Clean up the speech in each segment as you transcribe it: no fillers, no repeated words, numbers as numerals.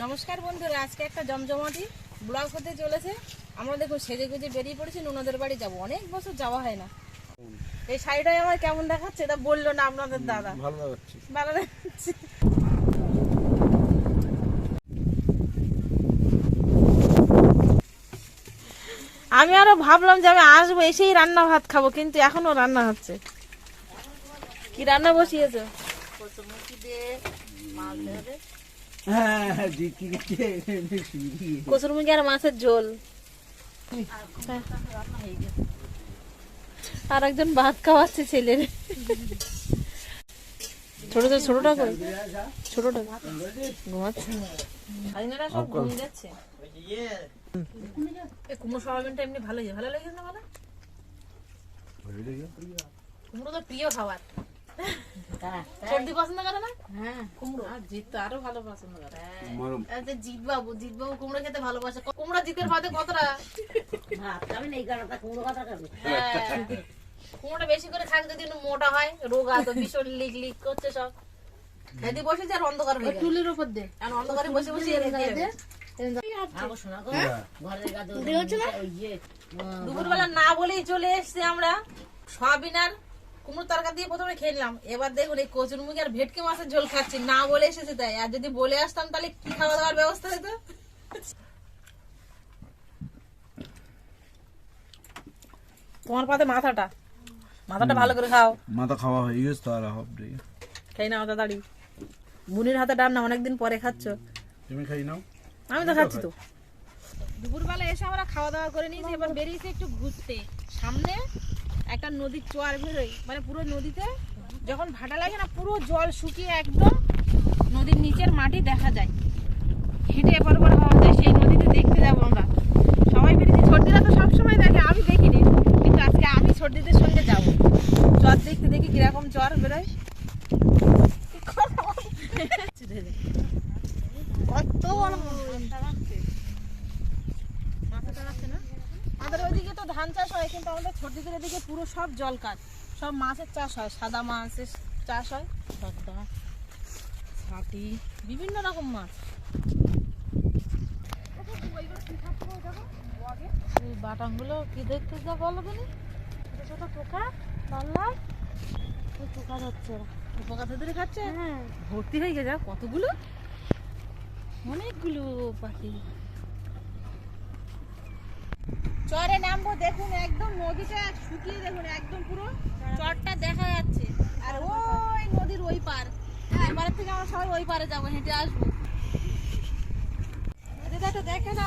নমস্কার বন্ধুরা, আজকে একটা জমজমাটি ব্লগ হতে চলেছে। আমরা দেখুন সেজে গুজে বেরিয়ে পড়েছি, ননদের বাড়ি যাব। অনেক বছর যাওয়া হয় না। এই শাড়িটাই আমার কেমন দেখাচ্ছে তা বললো না আপনাদের দাদা। ভালো দেখাচ্ছে, ভালো দেখাচ্ছে। আমি আরো ভাবলাম যে আমি আসবো, এসেই রান্না ভাত খাবো, কিন্তু এখনো রান্না হচ্ছে। কি রান্না বসিয়েছো? কচুর মুখী আর মাছের ঝোল, আর একজন ভাত খাওয়াচ্ছে ছেলের। ছোটটা করে ছোটটা ঘুমাচ্ছে, সব ঘুমিয়ে যাচ্ছে। কুমড়ো সয়াবিনটা এমনি ভালোই, ভালো লাগে না? বলো, কুমড়ো তো প্রিয় খাবার। সর্দি পছন্দ করে না? হ্যাঁ, কুমড়ো আর জিৎ তো আরো ভালো পছন্দ করে। জিৎ বাবু কুমড়ো খেতে ভালোবাসে। কুমড়ো জিতের ভাতে কতটা কুমড়োটা বেশি করে খাক, যদি মোটা হয় রোগা তো ভীষণ লিক লিক করছে সব। খেতে বসেছে আর অন্ধকার হয়ে টুলের উপর দিয়ে, আর অন্ধকারে বসে বসে দুপুরবেলা না বলেই চলে এসছে আমরা। সয়াবিন আর কুমড়ো তরকারি দিয়ে প্রথমে খেলাম, এবার দেখুন এই কচুর মুখী আর ভেটকি মাছের ঝোল খাচ্ছি। না বলে এসেছে তাই, আর যদি বলে আসতাম তাহলে কি খাওয়া দাওয়ার ব্যবস্থা হতো। তোমার পাতে মাথাটা ভালো করে খাও। মাথা খাওয়া হয়ে গেছে তো, আর হবে খাই না মাথা দাঁড়ি। বুনির হাতে রান্না অনেকদিন পরে খাচ্ছ। তুমি খাই নাও। আমি তো খাচ্ছি তো। দুপুরবেলা এসে আমরা খাওয়া দাওয়া করে নিয়েছি, এবার বেরিয়েছি একটু ঘুরতে। সামনে একটা নদীর চর বেরোয়, মানে পুরো নদীতে যখন ভাটা লাগে না, পুরো জল শুকিয়ে একদম নদীর নিচের মাটি দেখা যায়। হেঁটে এপার করে হওয়া যায়, সেই নদীতে দেখতে যাবো আমরা সবাই বেরিয়েছি। ছোটদিরা তো সবসময় দেখে, আমি দেখিনি, কিন্তু আজকে আমি ছোটদিদের সঙ্গে যাবো চর দেখতে। দেখি কিরকম চর বেরোয়। কত বড় মাথাটা রাখছে না। আমাদের ওইদিকে তো ধান চাষ হয়, কিন্তু আমাদের ছোটদিদের এদিকে পুরো সব জল কাজ, সব মাছের চাষ হয়। সাদা মাছের চাষ হয়, দদ্দা, ছাটি, বিভিন্ন রকম মাছ। এই বাটামগুলো কি দেখতে যা বলো তুমি? ছোট ছোট পোকা, পাল্লায় পোকা ধরছে, পোকা ধরে খাচ্ছে। ভর্তি হয়ে গেছে কতগুলো, অনেকগুলো পাখি। চরে নামবো, দেখুন একদম নদীটা শুকিয়ে, দেখুন একদম পুরো চরটা দেখা যাচ্ছে। আর ওই নদীর ওই পার, এবার থেকে আমরা সবাই ওই পারে যাবো, হেঁটে আসবো। নদীটা তো দেখে না,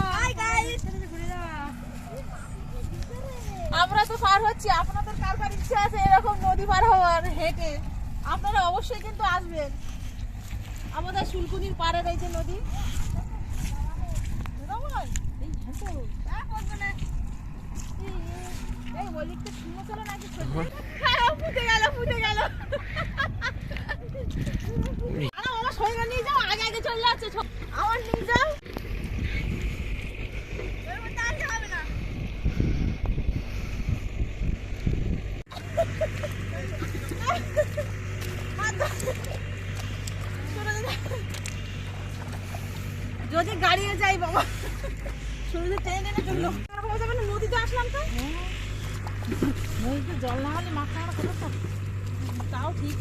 আমরা তো পার হচ্ছি। আপনাদের কার কার ইচ্ছা আছে এরকম নদী পার হওয়ার হেঁটে, আপনারা অবশ্যই কিন্তু আসবেন। আমাদের শুলকুনির পারে রয়েছে নদী। আমার সঙ্গে নিয়ে যাও, আগে আগে চলে যাচ্ছে। আমার নিয়ে যাও, হবে না। যদি গাড়িয়ে যাই বাবা, শুরুতে টেনে টেনে চললো। নদীতে আসলাম তো, নদীতে জল না হলে মাথা কথা, তাও ঠিক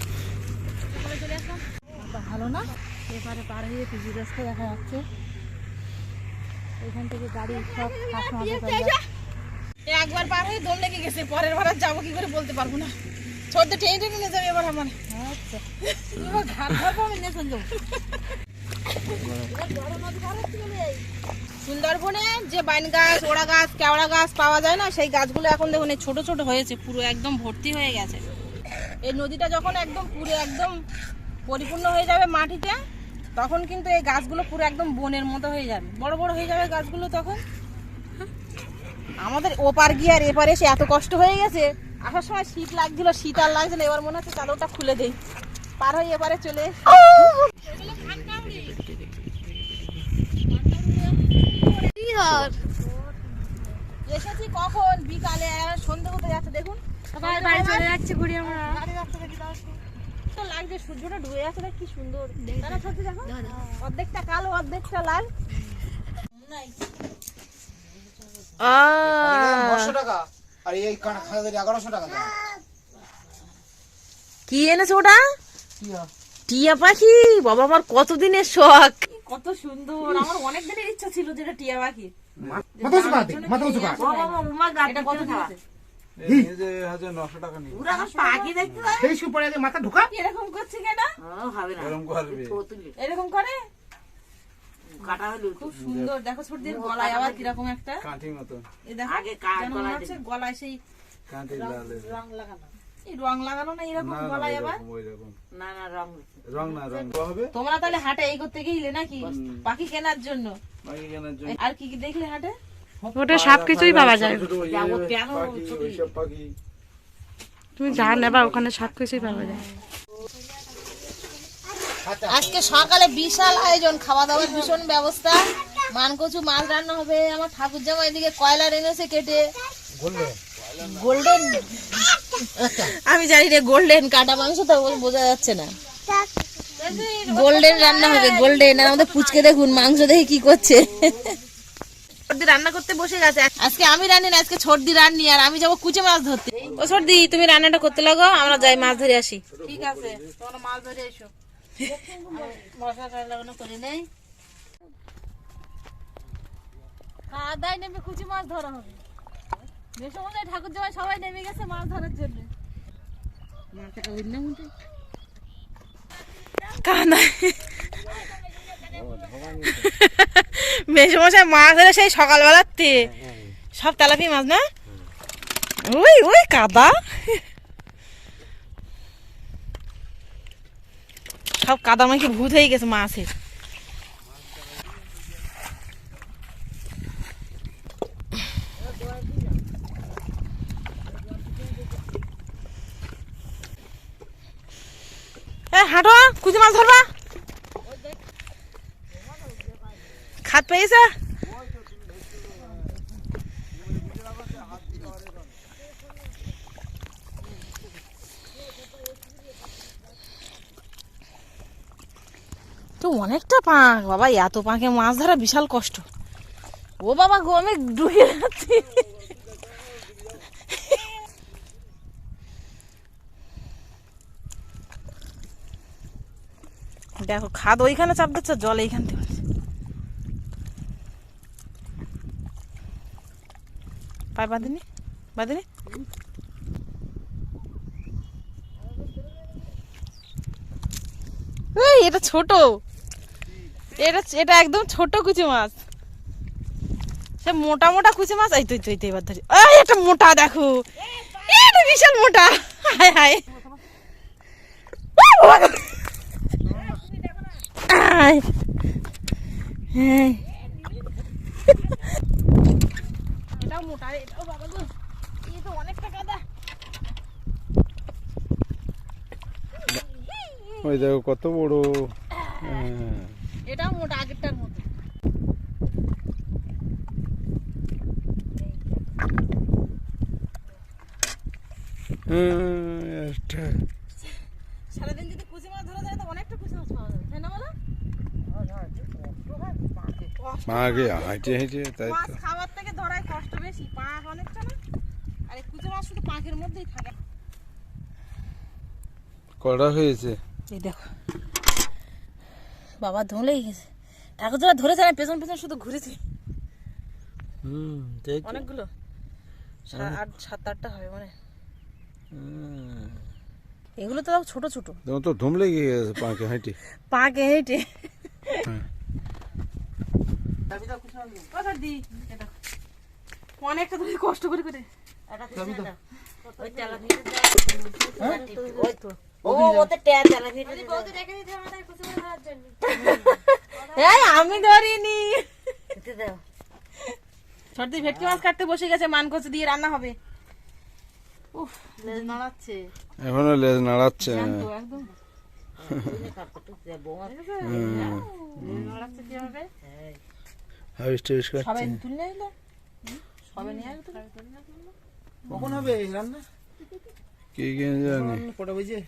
সকালে চলে আসলাম। ভালো না, এপারে পার হয়ে পিজি রাস্তা দেখা যাচ্ছে। এখান থেকে গাড়ি সব একবার পার হয়ে দম লেগে গেছে, পরের বার যাবো কি করে বলতে পারবো না। ছোট টেনে টেনে নিয়ে যাবে এবার আমার। আচ্ছা, এবার ঘাট ধরবো, আমি নিয়ে চলে যাবো। সুন্দরবনে যে বাইন গাছ, ওড়া গাছ, কেওড়া গাছ পাওয়া যায় না, সেই গাছগুলো এখন দেখুন ছোট ছোট হয়েছে, পুরো একদম ভর্তি হয়ে গেছে। এই নদীটা যখন একদম পুরো একদম পরিপূর্ণ হয়ে যাবে মাটিতে, তখন কিন্তু এই গাছগুলো পুরো একদম বনের মতো হয়ে যাবে, বড় বড় হয়ে যাবে গাছগুলো। তখন আমাদের ওপার গিয়ে আর এপারে এসে এত কষ্ট হয়ে গেছে। আসার সময় শীত লাগছিল, শীত আর লাগছিল, এবার মনে হচ্ছে চাদরটা খুলে দেই, পার হয়ে এবারে চলে এসেছি। কখন বিকালে, সন্ধ্যে হতে যাচ্ছে। দেখুন বাড়ি চলে যাচ্ছে ঘুরে আমরা। তো লাগছে, সূর্যটা ডুবে যাচ্ছে না, কি সুন্দর। তারা ছোট দেখো, অর্ধেকটা কালো অর্ধেকটা লাল। 900 টাকা আর এই কানা খাওয়া 1100 টাকা দাম। কি এনেছো ওটা? টিয়া পাখি। বাবা আমার কতদিনের শখ, কত সুন্দর। আমার অনেক দিনের ইচ্ছা ছিল যেটা টিয়া পাখি। মাথা উঁচু কর, মাথা উঁচু কর। এটা কত দিয়েছে? এই যে 900 টাকা নিয়ে পাখি দেখতে পাবে, সেই সুপারে আগে মাথা ঢোকা। এরকম করছে কেন? এরকম করবে। এরকম করে খুব সুন্দর। দেখো ছোটদের গলায় আবার কিরকম একটা কাঁটি মতো এই দেখো, যেন মনে হচ্ছে গলায় সেই কাঁটি লালে এই রং লাগানো না, এরকম গলায় আবার। ওইরকম রং না রং হবে। তোমরা তাহলে হাটে এই করতে গেলে নাকি পাখি কেনার জন্য? বাকি কেনার জন্য আর কি কি দেখলে হাটে? ওটা সবকিছুই পাওয়া যায়। ওইসব পাখি তুমি যা নেবা ওখানে সবকিছুই পাওয়া যায়। আজকে সকালে বিশাল আয়োজন, খাওয়া দাওয়ার ভীষণ ব্যবস্থা। মানকচু মাছ রান্না হবে। আমার ঠাকুর জামা এদিকে কয়লার এনেছে কেটে, গোল্ডেন, আমি জানি রে গোল্ডেন কাটা মাংস তো বোঝা যাচ্ছে না। গোল্ডেন রান্না হবে, গোল্ডেন। আর আমাদের পুচকে দেখুন মাংস দেখে কি করছে। সর্দি রান্না করতে বসে গেছে। আজকে আমি রান্নি না, আজকে সর্দি রান্নি। আর আমি যাবো কুচে মাছ ধরতে। ও সর্দি, তুমি রান্নাটা করতে লাগো, আমরা যাই মাছ ধরে আসি। ঠিক আছে, তোমরা মাছ ধরে এসো। মশলা লাগানো করে নেই, কাদায় নেমে কুচি মাছ ধরা হবে। মেসমশাই ঠাকুর জামাই সবাই নেমে গেছে মাছ ধরার জন্য। মেসমশাই মাছ ধরে সেই সকালবেলাতে সব তেলাপি মাছ না, ওই ওই কাদা, সব কাদা মাখি ভূত হয়ে গেছে মাছের। হাঁটো, কুচি মাছ ধরবা। খাত পেয়েছে। তো অনেকটা পাঁক বাবা, এত পাঁকে মাছ ধরা বিশাল কষ্ট। ও বাবা গো, আমি ডুবে যাচ্ছি। দেখো খাদ ওইখানে চাপ দিচ্ছে, জল এইখান থেকে পায় বাঁধিনি বাঁধিনি। এটা ছোট, এটা একদম ছোট কুচি মাছ। সে মোটা মোটা কুচি মাছ। এই তুই তুই এবার ধরি। এটা মোটা, দেখো এটা বিশাল মোটা। হায় হায়, এটাও মোটা, এটাও বাবা গো, এই তো অনেকটা কাদা। ওই দেখো কত বড়। এটাও মোটা, আগেরটার মতো। সারাদিন যদি কুচি মাছ ধরা যায় তো অনেকটা কুচি মাছ পাওয়া যাবে, তাই না বলো? আগে হাঁটে হাঁটে তাই মাছ তো। খাবার থেকে ধরায় কষ্ট বেশি, পাঁক অনেকটা না। আর এই কুচি মাছ শুধু পাঁকের মধ্যেই থাকে। কড়া হয়েছে। এই দেখো বাবা ধুলেই গেছে। ঠাকুর যারা ধরেছে না, পেছন পেছন শুধু ঘুরেছে। অনেকগুলো, 7-8টা হবে মানে। এগুলো তো ছোট ছোট, যেমন তো ধুম লেগে গেছে পাঁকে হাঁটে। পাকে হেঁটে। অনেকটা ধরে কষ্ট করে করে। আমি ধরিনি। সর্দি ভেটকি মাছ কাটতে বসে গেছে, মানকচু দিয়ে রান্না হবে। উফ, লেজ নাড়াচ্ছে এখনো লেজ নাড়াচ্ছে। একদম নাড়াচ্ছে কিভাবে। সবাই তুলে নিলো, সবাই নিয়ে আসবে। কখন হবে রান্না? কি জানি কটা বাজে?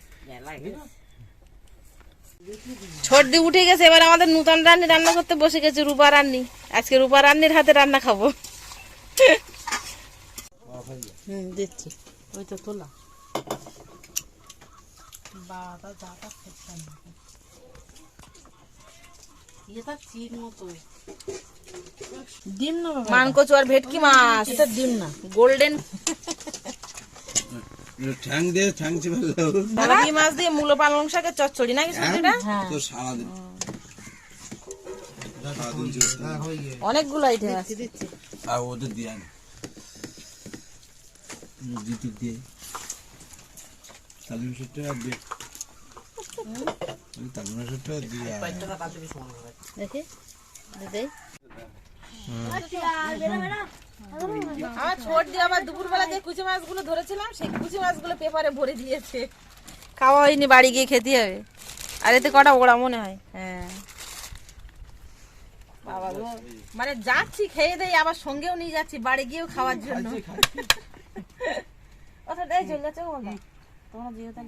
সর্দি উঠে গেছে, এবার আমাদের নতুন রান্নি রান্না করতে বসে গেছে, রূপা রান্নি। আজকে রূপা রান্নির হাতে রান্না খাবো। দিচ্ছি ওই তো তোলা ডিম না মানকচু আর ভেটকি মাছ, এটা ডিম না গোল্ডেন ঠ্যাং দিয়ে ঠ্যাং চিপে দাও ভেটকি মাছ দিয়ে মূলো পালং শাকের চচ্চড়ি নাকি সবজিটা? তো সারাদিন অনেকগুলো আইটেম আছে। আর ওদের দিয়ে আনি জিতুর দিয়ে তালিম সেটটা দিয়ে তালিম সেটটা দিয়ে দেখি দিদি আমার ছোট দিয়ে আবার দুপুরবেলা যে কুচি মাছগুলো ধরেছিলাম সেই কুচি মাছগুলো পেপারে ভরে দিয়েছে। খাওয়া হয়নি, বাড়ি গিয়ে খেতে হবে। আর এতে কটা ওড়া মনে হয়। হ্যাঁ বাবা গো, মানে যাচ্ছি খেয়ে দেই, আবার সঙ্গেও নিয়ে যাচ্ছি বাড়ি গিয়েও খাওয়ার জন্য। কথা দেয় চলে যাচ্ছে, তোমরা যেহেতু